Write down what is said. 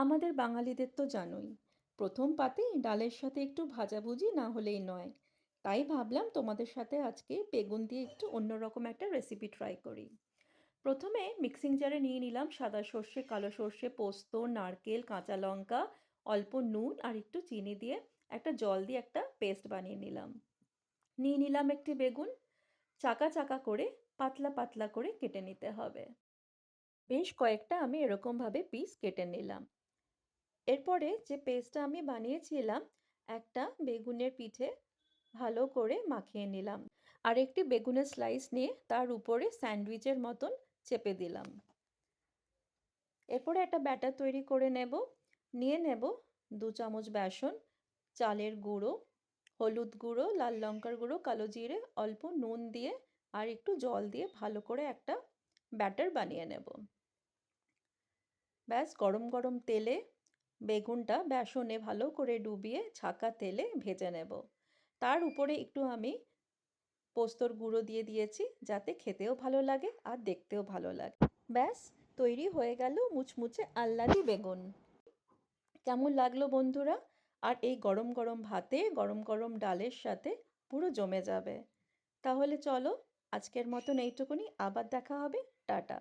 আমাদের বাঙালিদের তো জানোই, প্রথম পাতেই ডালের সাথে একটু ভাজাভুজি না হলেই নয়। তাই ভাবলাম তোমাদের সাথে আজকে বেগুন দিয়ে একটু অন্যরকম একটা রেসিপি ট্রাই করি। প্রথমে মিক্সিং জারে নিয়ে নিলাম সাদা সর্ষে, কালো সর্ষে, পোস্ত, নারকেল, কাঁচা লঙ্কা, অল্প নুন আর একটু চিনি দিয়ে একটা জল দিয়ে একটা পেস্ট বানিয়ে নিলাম। নিয়ে নিলাম একটি বেগুন, চাকা চাকা করে পাতলা পাতলা করে কেটে নিতে হবে। বেশ কয়েকটা আমি এরকমভাবে পিস কেটে নিলাম। এরপরে যে পেস্টটা আমি বানিয়েছিলাম, একটা বেগুনের পিঠে ভালো করে মাখিয়ে নিলাম। আর একটি বেগুনের স্লাইস নিয়ে তার উপরে স্যান্ডউইচের মতন চেপে দিলাম। এরপরে একটা ব্যাটার তৈরি করে নেব। নিয়ে নেব 2 চামচ বেসন, চালের গুঁড়ো, হলুদ গুঁড়ো, লাল লঙ্কার গুঁড়ো, কালো জিরে, অল্প নুন দিয়ে আর একটু জল দিয়ে ভালো করে একটা ব্যাটার বানিয়ে নেব। ব্যাস গরম গরম তেলে বেগুনটা বেসনে ভালো করে ডুবিয়ে ছাঁকা তেলে ভেজে নেব। তার উপরে একটু আমি পোস্তর গুঁড়ো দিয়ে দিয়েছি, যাতে খেতেও ভালো লাগে আর দেখতেও ভালো লাগে। ব্যাস তৈরি হয়ে গেল মুচমুচে আহ্লাদি বেগুন। কেমন লাগলো বন্ধুরা? আর এই গরম গরম ভাতে, গরম গরম ডালের সাথে পুরো জমে যাবে। তাহলে চলো, আজকের মতন এইটুকুনি, আবার দেখা হবে। টাটা।